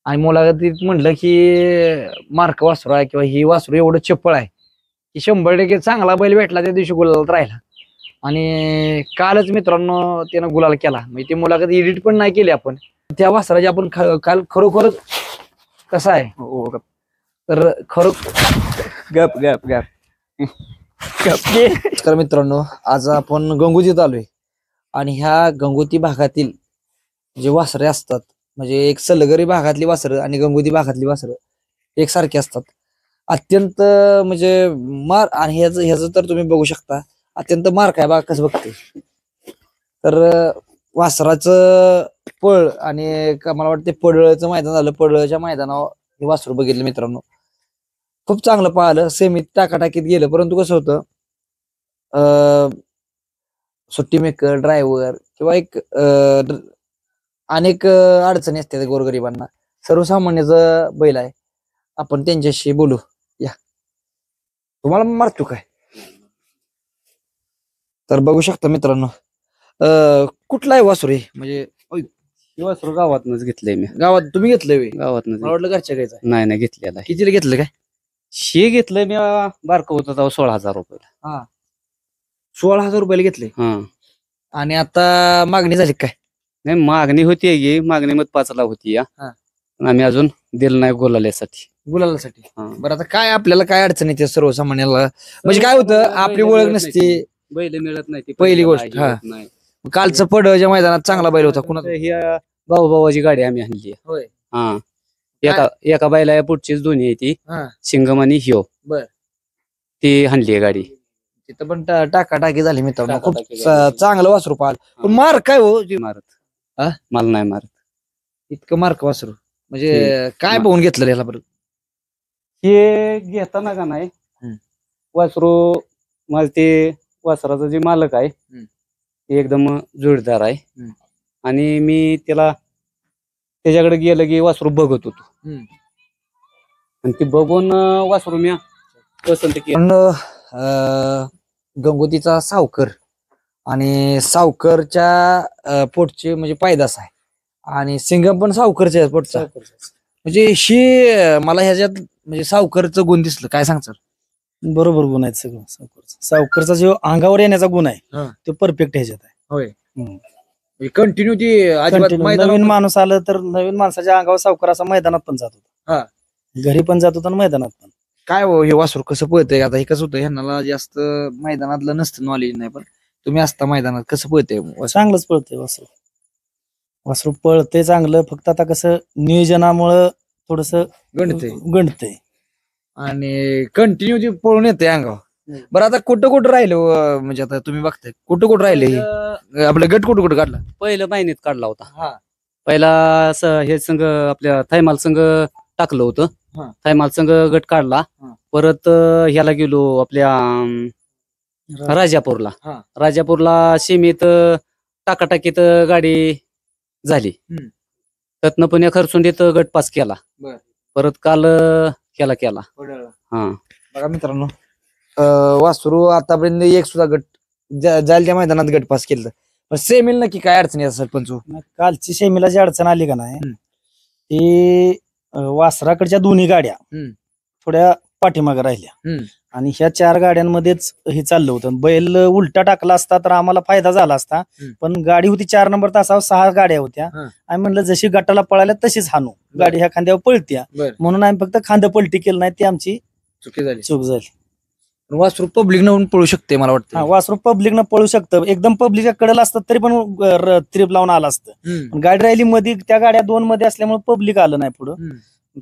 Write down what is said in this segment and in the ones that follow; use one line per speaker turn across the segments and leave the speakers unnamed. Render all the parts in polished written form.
आणि मुलाखतीत म्हटलं की मार्क वासरू आहे किंवा ही वासरू एवढं चप्पळ आहे की 100% चांगला बैल भेटला त्या दिवशी गुलालात राहिला. आणि कालच मित्रांनो त्यानं गुलाल केला. म्हणजे ती मुलाखत एडिट पण नाही केली आपण. त्या वासराची आपण काल खरोखरच कसं आहे तर
गप गप गप
तर मित्रांनो आज आपण गंगोतीत आलोय आणि ह्या गंगोती भागातील जे वासरे असतात म्हणजे एक सलगरी भागातली वासरं आणि गंगोती भागातली वासरं एकसारखी असतात. अत्यंत म्हणजे मार आणि ह्याच तर तुम्ही बघू शकता अत्यंत मार काय बघा कसं बघते. तर वासराचं पळ आणि मला वाटतं पडळचं मैदान झालं. पडळच्या मैदानावर हे वासरू बघितलं मित्रांनो. खूप चांगलं पाहिलं. सेमीत टाकाटाकीत गेलं परंतु कसं होतं सुट्टी मेकर ड्रायव्हर किंवा एक अनेक अडचणी असतात गोरगरिबांना. सर्वसामान्याचं बैल आहे. आपण त्यांच्याशी बोलू या. तुम्हाला मारतो काय तर बघू शकता मित्रांनो. कुठला आहे वासरू म्हणजे
वासरू गावातनच घेतलंय मी.
गावात तुम्ही घेतलंय?
गावातनच
मला वाटलं घरच्या घ्यायचं.
नाही घेतलेला.
कितीला घेतलं काय?
शे घेतलंय मी बारकं होतं तेव्हा 16,000 रुपयाला.
हा 16,000 रुपयाला घेतले.
हा
आणि आता मागणी झाली काय?
नाही मागणी होती मागणी मग 5 ला होती या. आम्ही अजून दिलं नाही गुलालासाठी.
गुलालासाठी. बरं आता काय आपल्याला काय अडचण येते सर्वसामान्याला म्हणजे काय होतं आपली ओळख नसते
बैल मिळत नाही
पहिली गोष्ट.
नाही
कालचं पडळच्या मैदानात चांगला बैल होता. कुणाचा?
ही भाऊची गाडी आम्ही आणली.
होय.
हा एका बैला पुढचीच दोन्ही आहे ती सिंगम आणि हिओ.
बर
ती आणली गाडी.
तिथं पण टाकाटाकी झाली मित्रांनो. खूप चांगलं वासरू पाहिलं. पण मार काय हो
मारत मला नाही मारत
इतकं मार्क वासरू म्हणजे काय बघून घेतलं याला बरं?
हे घेताना का नाही वासरू माझ ते वासराचा जे मालक आहे ते एकदम जोडदार आहे. आणि मी त्याच्याकडे गेलं की वासरू बघत होतो आणि ते बघून वासरू मी पसंत केलं.
गंगोतीचा सावकर आणि सावकरच्या पोटचे म्हणजे पायदास आहे आणि सिंगम पण सावकरच्या पोटचा. म्हणजे मला ह्याच्यात म्हणजे सावकरचं गुण दिसलं. काय सांगतात?
बरोबर गुण आहेत सगळं. सावकरचा जो अंगावर येण्याचा गुण आहे तो परफेक्ट ह्याच्यात आहे.
होय. कंटिन्यू
नवीन माणूस आलं तर नवीन माणसाच्या अंगावर सावकर असा मैदानात पण जात होता. घरी पण जात होता आणि मैदानात पण.
काय हो हे वासरू कसं पळतंय? आता हे कसं होतं ह्यांना जास्त मैदानातलं नसतं नॉलेज नाही पण तुम्ही असता मैदानात कसं पळतंय?
चांगलंच पळतंय वासरू. वासरू पळतंय चांगलं. फक्त आता कसं नियोजनामुळं थोडस गणतंय
आणि कंटिन्यू पळून येते अंगावर. बरं आता कुठं राहिलं म्हणजे आता तुम्ही बघताय कुठं राहिले आपलं गट कुठं काढला?
पहिलं महिन्यात काढला होता. पहिला हे संघ आपल्या थायमाल संघ टाकलं होतं. थायमाल संघ गट काढला. परत ह्याला गेलो आपल्या राजापूरला सीमेत टाकाटाकीत गाडी झाली. त्यातनं पुण्या खर्चून गट पास केला. परत काल केला.
बघा मित्रांनो वासरू आतापर्यंत एक सुद्धा गट जायला त्या मैदानात गट पास केलं. पण सेमील नक्की काय अडचणी असेल? पण
कालची सेमीला जी अडचण आली का नाही ती वासराकडच्या दोन्ही गाड्या थोड्या पाठीमागे राहिल्या आणि ह्या 4 गाड्यांमध्येच हे चाललं होतं. बैल उलटा टाकला असता तर आम्हाला फायदा झाला असता. पण गाडी होती 4 नंबर तासावर 6 गाड्या होत्या. आम्ही म्हणलं जशी गटाला पळाल्या तशीच हाणू. गाडी ह्या खांद्यावर पळत्या म्हणून आम्ही फक्त खांद पलटी केलं नाही. ती आमची चूक झाली.
वासरू पब्लिक न पळू शकते मला वाटतं.
वासरू पब्लिक न पळू शकतं. एकदम पब्लिकच्या कडेला असतं तरी पण त्रिप लावून आला असतं. गाडी राहिली मध्ये त्या गाड्या 2 मध्ये असल्यामुळे पब्लिक आलं नाही पुढं.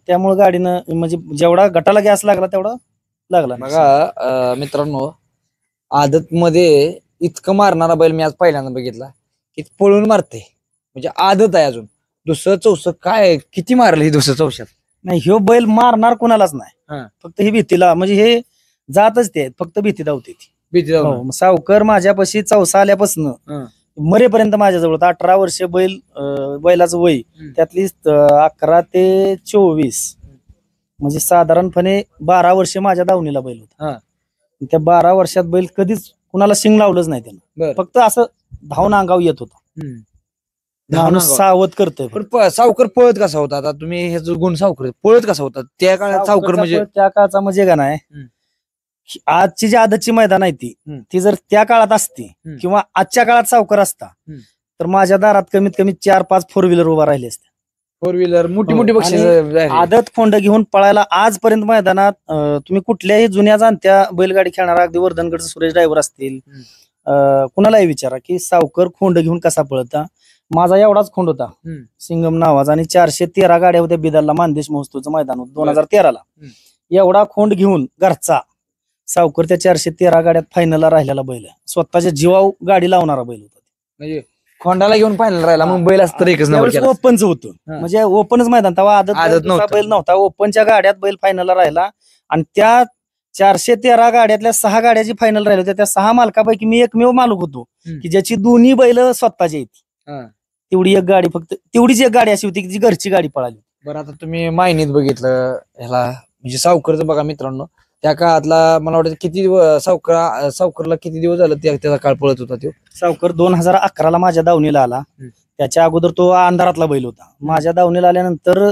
त्यामुळे गाडीनं म्हणजे जेवढा गटाला गॅस लागला तेवढा लागला.
बघा मित्रांनो आदत मध्ये इतकं मारणारा बैल मी आज पहिल्यांदा बघितला की पळून मारते. म्हणजे आदत आहे अजून. दुसरं चौसं काय किती मारलं ही दुसरं चौशात?
नाही ह्यो बैल मारणार कोणालाच नाही. फक्त ही भीतीला म्हणजे हे जातच ते फक्त भीती धावते ती. सावकर माझ्यापाशी चौसा आल्यापासून मरेपर्यंत माझ्याजवळ 18 वर्ष बैलाचं वय त्यातली 11 ते 24 म्हणजे साधारणपणे 12 वर्ष माझ्या दावणीला बैल होता. त्या 12 वर्षात बैल कधीच कुणाला शिंग लावलंच नाही त्यानं. फक्त असं धावून अंगावर येत होता.
धावून
माणूस सावध करतोय.
पण सावकर पळत कसा होता? आता तुम्ही हे जो गुण सावकर पळत कसा होता त्या काळात? सावकर म्हणजे
त्या काळचा म्हणजे का नाही, आजची जी आदतची मैदान आहे ती जर त्या काळात असती किंवा आजच्या काळात सावकर असता तर माझ्या दारात कमीत कमी 4-5 4 व्हीलर उभा राहिले असते.
4 व्हीलर मोठी मोठी
हो,
बक्षीस.
आदत खोंड घेऊन पळायला आजपर्यंत मैदानात तुम्ही कुठल्याही जुन्या जाणत्या बैलगाडी खेळणारा अगदी वर्धनगडचे सुरेश ड्रायव्हर असतील, कुणालाही विचारा की सावकर खोंड घेऊन कसा पळता. माझा एवढाच खोंड होता सिंगम नावाचा आणि 413 गाड्या होत्या बिदालला मानदेश महोत्सवचं मैदान होतं 2013ला. एवढा खोंड घेऊन घरचा सावकर त्या 413 गाड्यात फायनलला राहिलेला बैल आहे. स्वतःच्या जीवावर गाडी लावणारा बैल होता.
म्हणजे खोंडाला घेऊन फायनल राहिला मग बैल असतं तर एकच नंबर केला.
ओपनच होतं, म्हणजे ओपनच मैदान तेव्हा आदत
नव्हतं.
बैल नव्हता. ओपनच्या गाड्यात बैल फायनलला राहिला आणि त्या 413 गाड्यातल्या 6 गाड्याची फायनल राहिल्या होत्या. त्या 6 मालकापैकी मी एकमेव मालक होतो की ज्याची दोन्ही बैल स्वतःची आहेत. तेवढी एक गाडी, फक्त तेवढीच एक गाडी अशी होती की जी घरची गाडी पळाली.
बरं, आता तुम्ही मायनीत बघितलं ह्याला, म्हणजे सावकरचं बघा मित्रांनो, त्या काळातला मला वाटतं किती सावकरला किती दिवस झालं त्याचा काळ पळत होता तो?
सावकर 2011ला माझ्या दावणीला आला. त्याच्या अगोदर तो अंधारातला बैल होता. माझ्या दावणीला आल्यानंतर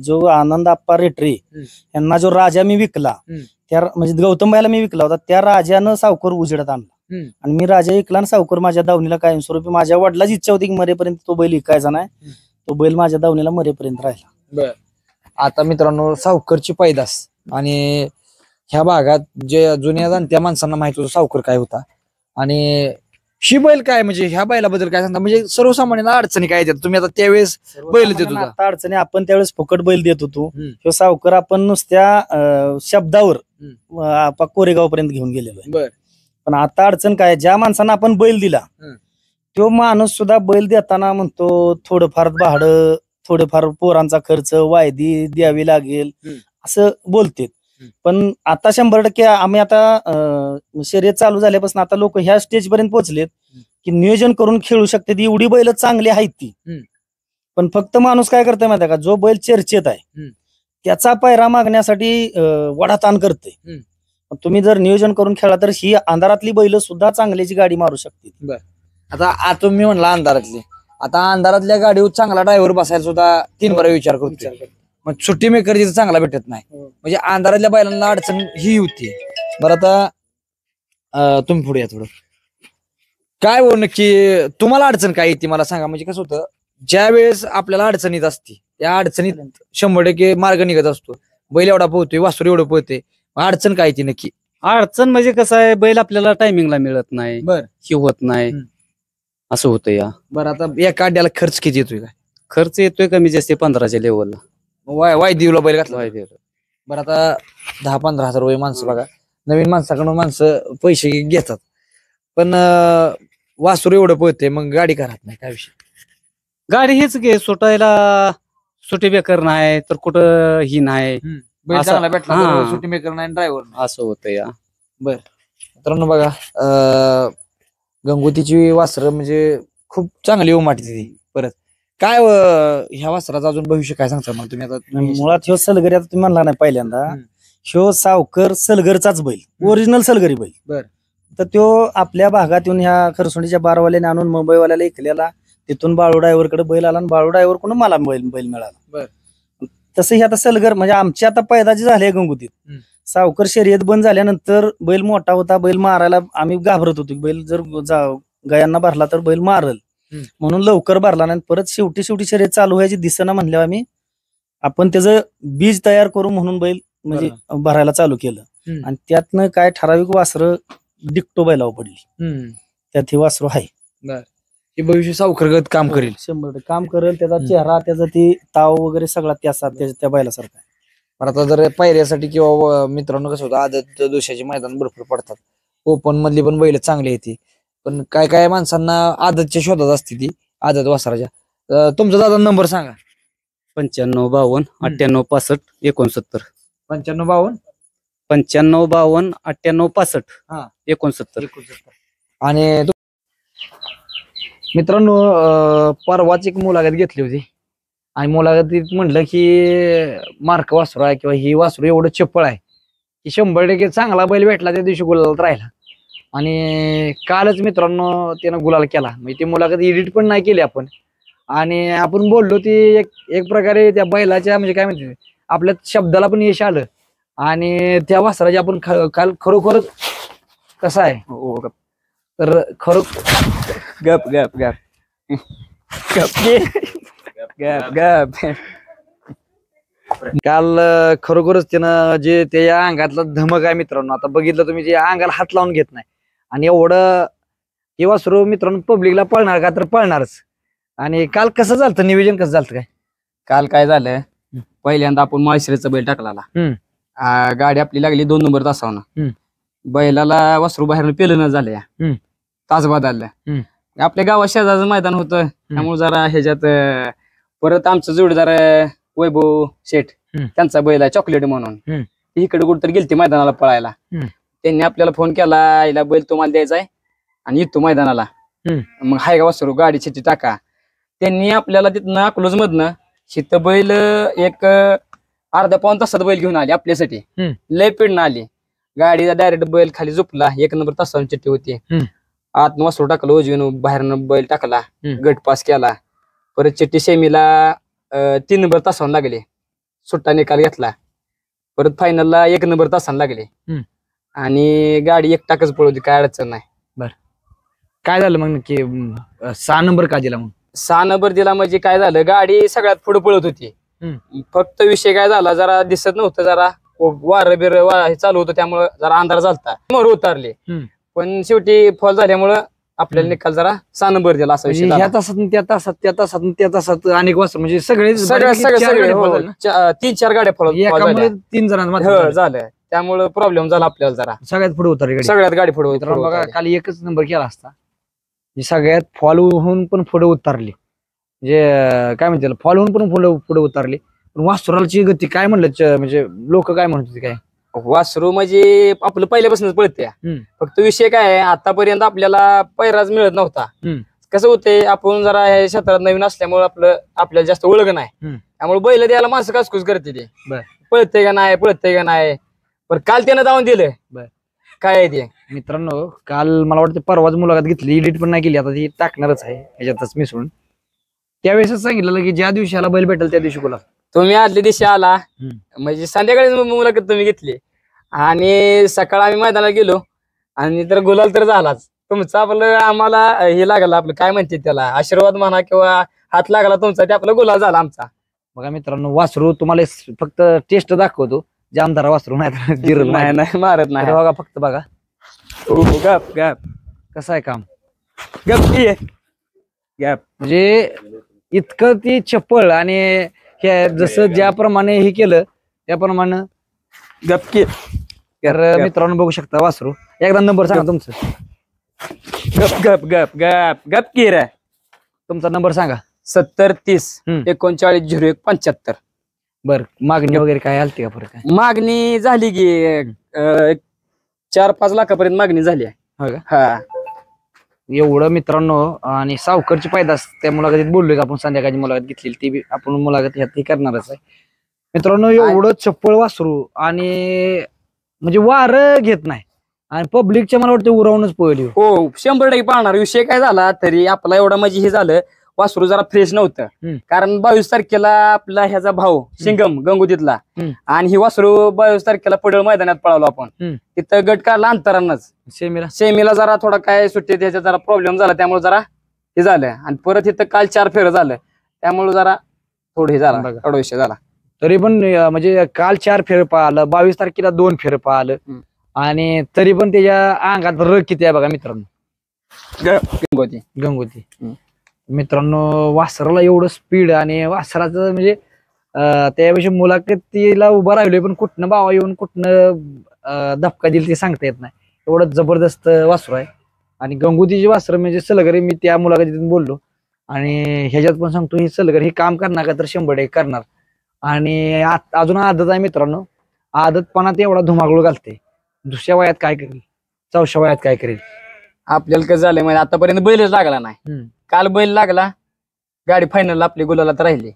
जो आनंद आप्पा रेटरे यांना जो राजा मी विकला, त्या म्हणजे गौतम भाईला मी विकला होता, त्या राजानं सावकर उजेडात आणला आणि मी राजा विकला आणि सावकर माझ्या दावणीला कायमस्वरूपी. माझ्या वडिलाची इच्छा होती की मरेपर्यंत तो बैल विकायचा नाही. तो बैल माझ्या दावणीला मरेपर्यंत राहिला.
बर, आता मित्रांनो सावकरची पैदास आणि ह्या भागात जे जुन्या जाणत्या माणसांना माहित होतं सावकर काय होता आणि शी बैल काय, म्हणजे ह्या बैलाबद्दल काय सांगता? म्हणजे सर्वसामान्यांना अडचणी काय येतात? तुम्ही आता त्यावेळेस बैल देत होता.
आता अडचणी आपण त्यावेळेस फुकट बैल देत होतो. तो सावकर आपण नुसत्या शब्दावर कोरेगाव पर्यंत घेऊन गेलेलो आहे. पण आता अडचण काय, ज्या माणसांना आपण बैल दिला तो माणूस सुद्धा बैल देताना म्हणतो थोडंफार भाडं, थोडंफार पोरांचा खर्च, वायदी द्यावी लागेल असं बोलते. पण आता 100% आम्ही आता शर्यत चालू झाल्यापासून आता लोक ह्या स्टेज पर्यंत पोहोचलेत की नियोजन करून खेळू शकते. एवढी बैल चांगली आहेत ती, पण फक्त माणूस काय करतोय माहिती आहे का, जो बैल चर्चेत आहे त्याचा पायरा मागण्यासाठी वडाताण करते. तुम्ही जर नियोजन करून खेळला तर ही अंधारातली बैल सुद्धा चांगल्याची गाडी मारू शकते.
आता तुम्ही म्हणला अंधारातली, आता अंधारातल्या गाडीवर चांगला ड्रायव्हर बसायला सुद्धा 3 बारा विचार करतो. मग सुट्टी मेकर जिथं चांगला भेटत नाही, म्हणजे अंधारातल्या बैलांना अडचण ही होती. बरं, आता तुम्ही पुढे या थोडं. काय हो नक्की तुम्हाला अडचण काय येते मला सांगा. म्हणजे कसं होतं, ज्या वेळेस आपल्याला अडचणीत असते त्या अडचणीत 100% मार्ग निघत असतो. बैल एवढा पोहतोय, वासुर एवढं पोहते, अडचण काय येते नक्की?
अडचण म्हणजे कसं आहे, बैल आपल्याला टायमिंगला मिळत नाही,
बर,
ही होत नाही, असं होतं या.
बरं, आता एका अड्ड्याला खर्च किती येतोय? काय
खर्च येतोय कमी जास्त 15च्या लेवलला.
वायदीला बैल घातला. बरं, आता 10-15 हजार रुपये माणसं बघा, नवीन माणसाकडून माणसं पैसे घेतात, पण वासुर एवढं पळते, मग गाडी करत नाही, काय विषय?
गाडी हेच घे, सुटायला सुटी बेकर नाही तर कुठं ही नाही,
बैल चांगला भेटला तर
हा.
सुट्टी मेकर नाही, ड्रायव्हर
असं होतं या.
मित्रांनो बघा, गंगोतीची वासरं म्हणजे खूप चांगली उमाटी ती. परत काय ह्या वासराचं अजून भविष्य काय सांगता मला तुम्ही? आता
मुळात ह्यो सलगरी, आता तुम्ही म्हणला नाही पहिल्यांदा, ह्यो सावकर सलगरचाच बैल, ओरिजिनल सलगरी बैल.
बर.
तर तो आपल्या भागात येऊन ह्या खरसुंडीच्या बारवाल्याने आणून मुंबईवाल्याला ऐकलेला, तिथून बाळू ड्रायव्हरकडे बैल आला आणि बाळू ड्रायव्हर कडून मला बैल मिळाला. तसं हे आता सलगर म्हणजे आमची आता पैदाची झाली गंगोतीत. सावकर शर्यत बंद झाल्यानंतर बैल मोठा होता, बैल मारायला आम्ही घाबरत होतो. बैल जर गायांना भरला तर बैल मारल म्हणून लवकर भरला नाही. परत शेवटी शर्यत चालू व्हायची दिसेना म्हणल्यावर आम्ही आपण त्याचं बीज तयार करू म्हणून बैल म्हणजे भरायला चालू केलं. आणि त्यातनं काय ठराविक वासरं डिक्टो बैलावर पडली, त्यात ही वासरू आहे.
भविष्य सावकरगत काम करेल,
100% काम करेल. त्याचा चेहरा, त्याचा ती ताव वगैरे सगळा त्या बैलासारखा आहे.
पण आता जर पायऱ्यासाठी किंवा मित्रांनो कसं होतं, आदत दोषाची मैदान भरपूर पडतात, ओपन मधली पण बैल चांगली येते, पण काय काय माणसांना आदतच्या शोधात असते ती आदत वासराच्या. तुमचा दादा नंबर सांगा.
9552 98 65 69.
9552
9552 98 65 69.
आणि मित्रांनो परवाच एक मुलाखत घेतली होती आणि मुलाखतीत म्हटलं की मार्क वासरू आहे किंवा ही वासरू एवढं चप्पळ आहे की 100% चांगला बैल भेटला त्या दिवशी गुलालात राहिला. आणि कालच मित्रांनो त्यानं गुलाल केला. म्हणजे ती मुलाखत एडिट पण नाही केली आपण, आणि आपण बोललो ती एक प्रकारे त्या बैलाच्या म्हणजे काय म्हणते आपल्या शब्दाला पण यश आलं आणि त्या वासराची आपण काल खरोखरच कसं आहे
हो
तर खरो
गप गप गप गप गप
काल खरोखरच त्यानं जे त्या अंगातला धमक आहे मित्रांनो, आता बघितलं तुम्ही जे अंगाला हात लावून घेत नाही आणि एवढं हे वासरू मित्रांनो पब्लिकला पळणार का तर पळणारच. आणि काल कसं झालं नियोजन कसं झालं काय?
काल काय झालं, पहिल्यांदा आपण माळशिरसचा बैल टाकला. गाडी आपली लागली 2 नंबर तासावनं. बैलाला वासरू बाहेर पेलं न झालं, तास बदललं. आपल्या गावात शेजारचं मैदान होतं त्यामुळे जरा ह्याच्यात परत आमचं जोडीदार वैभव शेठ त्यांचा बैल आहे चॉकलेट म्हणून, इकडे कुठतरी गेलते मैदानाला पळायला. त्यांनी आपल्याला फोन केला, याला बैल तुम्हाला द्यायचा आहे आणि येतो मैदानाला. मग हाय का वासरू गाडी चिठ्ठी टाका. त्यांनी आपल्याला तिथनं अकलूज मधनं शित बैल एक अर्धा पाऊण तासात बैल घेऊन आली आपल्यासाठी. लय पिडणं आली गाडीचा, डायरेक्ट बैल खाली झोपला. 1 नंबर तासावर चिठ्ठी होती. आतनं वासरू टाकलं उजवीनं, बाहेरनं बैल टाकला, गट पास केला. परत चिठ्ठी सेमीला 3 नंबर तासावर लागले, सुट्टा निकाल घेतला. परत फायनलला 1 नंबर तासावर लागले आणि गाडी 1 टाकच पळवली, काय अडचण नाही.
काय झालं मग नक्की 6 नंबर का दिला? मग
6 नंबर दिला म्हणजे काय झालं, गाडी सगळ्यात पुढे पळत होती. फक्त विषय काय झाला, जरा दिसत नव्हतं, जरा वार बिर चालू होतं त्यामुळे जरा अंधार झालता, मोर उतारले. पण शेवटी फॉल झाल्यामुळं आपल्याला निकाल जरा 6 नंबर दिला असा विषय.
ह्या तासात त्या तासात त्या तासात त्या तासात अनेक वासर म्हणजे सगळे
सगळे 3-4 गाड्या फॉल
3 जणांमध्ये
झालं, त्यामुळे प्रॉब्लेम झाला आपल्याला. जरा
सगळ्यात पुढे उतरली,
सगळ्यात गाडी पुढे
बघा. काल 1च नंबर केला असता, सगळ्यात फॉल होऊन पण पुढे उतरली, म्हणजे काय म्हणते फॉल होऊन पण पुढे उतरली. पण वासराची गती काय म्हणलं, म्हणजे लोक काय म्हणत होते काय?
वासरू म्हणजे आपलं पहिल्यापासूनच पळते. फक्त विषय काय आहे, आतापर्यंत आपल्याला पैराच मिळत नव्हता. कसं होतंय, आपण जरा ह्या क्षेत्रात नवीन असल्यामुळे आपल्याला जास्त ओळख नाही, त्यामुळे बैल द्यायला माणसं कासकूस करते ते, पळते का नाही. पण काल त्यानं जाऊन दिलं काय आहे ते.
मित्रांनो काल मला वाटतं परवाच मुलाखत घेतली, एडिट पण नाही केली, आता ती टाकणारच आहे ह्याच्यातच मिसळून. त्यावेळेसच सांगितलं की ज्या दिवशी आला बैल भेटेल त्या दिवशी बोला.
तुम्ही आदल्या दिवशी आला म्हणजे संध्याकाळी मुलाखत तुम्ही घेतली आणि सकाळ आम्ही मैदानाला गेलो आणि तर गुलाल तर झालाच तुमचं. आपलं आम्हाला हे लागलं, आपलं काय म्हणते त्याला, आशीर्वाद म्हणा किंवा हात लागला तुमचा, ते आपला गुलाल झाला आमचा.
बघा मित्रांनो, वासरू तुम्हाला फक्त टेस्ट दाखवतो, जामदार वासरू नाही
मारत नाही.
बघा फक्त बघा
गप गप
कसं आहे काम,
गप गप
म्हणजे इतकं ती चप्पळ आणि हे जसं ज्याप्रमाणे हे केलं त्याप्रमाणे
गपकी.
तर मित्रांनो बघू शकता वासरू. एकदा नंबर सांगा तुमचं.
गप गप गप गप गपकी रे.
तुमचा नंबर सांगा.
70 30 39 01 75.
बर, मागणी वगैरे काय आलती का? फरक
मागणी झाली की 4-5 लाखापर्यंत मागणी झाली आहे. हा
एवढं मित्रांनो. आणि सावकरची पैदास त्या मुलाखतीत बोललोय आपण, संध्याकाळची मुलाखत घेतलेली ती आपण मुलाखत ह्यात करणारच आहे मित्रांनो. एवढं चप्पळ वासरू आणि म्हणजे वार घेत नाही आणि पब्लिकच्या मला वाटतं उरावूनच पळली.
हो 100% पाळणार. विषय काय झाला तरी आपला एवढा म्हणजे हे झालं, वासरू जरा फ्रेश नव्हतं. कारण 22 तारखेला आपला ह्याचा भाऊ सिंगम गंगोतीतला आणि ही वासरू 22 तारखेला पडळ मैदानात पळालो आपण. तिथं गट काढला अंतरांनाच. सेमीला जरा थोडा काय सुट्टी त्याचा जरा प्रॉब्लेम झाला, त्यामुळे जरा हे झालं. आणि परत इथं काल 4 फेरं झालं, त्यामुळे जरा थोडं हे झालं, थोडा विषय झाला.
तरी पण म्हणजे काल 4 फेर पाहिलं, 22 तारखेला 2 फेर पाहिलं आणि तरी पण त्याच्या अंगात रग किती आहे बघा मित्रांनो. गंगोती मित्रांनो. वासराला एवढं स्पीड आणि वासराचं म्हणजे त्याविषयी मुलाखतीला उभा राहिलोय, पण कुठनं बावा येऊन कुठनं धपका दिल ते सांगता येत नाही. एवढं जबरदस्त वासरू आहे. आणि गंगोतीची वासर म्हणजे सलगरे, मी त्या मुलाखतीतून बोललो आणि ह्याच्यात पण सांगतो, ही सलगर हे काम करणार का तर 100% करणार. आणि अजून आदत आहे मित्रांनो. आदतपणात एवढा धुमाकूळ घालते, दुसऱ्या वयात काय करेल, 4व्या वयात काय करेल.
आपल्याला कसं झालंय म्हणजे आतापर्यंत बैलच लागला नाही. काल बैल लागला, गाडी फायनल आपली गुलालात राहिली.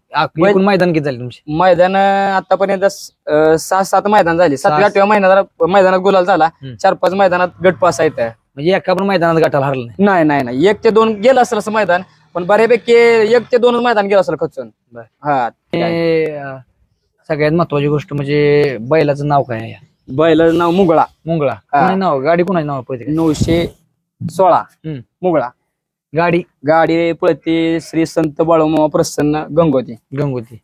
मैदान किती झाले तुमचे?
मैदान आतापर्यंत 6-7 मैदान झाली. 7व्या-8व्या मैदानात गुलाल झाला. 4-5 मैदानात गट पास आहेत.
म्हणजे एका पण मैदानात गटाला हरलं
नाही. 1 ते 2 गेलं असेल असं मैदान,
पण बऱ्यापैकी 1 ते 2 मैदान गेलं असेल खचून.
बर.
हा
सगळ्यात महत्वाची गोष्ट म्हणजे बैलाचं नाव काय आहे?
बैलाचं नाव मुगळा.
मुंगळा.
हा.
कुणाचं नाव? गाडी कुणाची नाव पळते?
916 मुगळा.
गाडी
गाडी पळते श्री संत बाळूमामा प्रसन्न गंगोती.
गंगोती.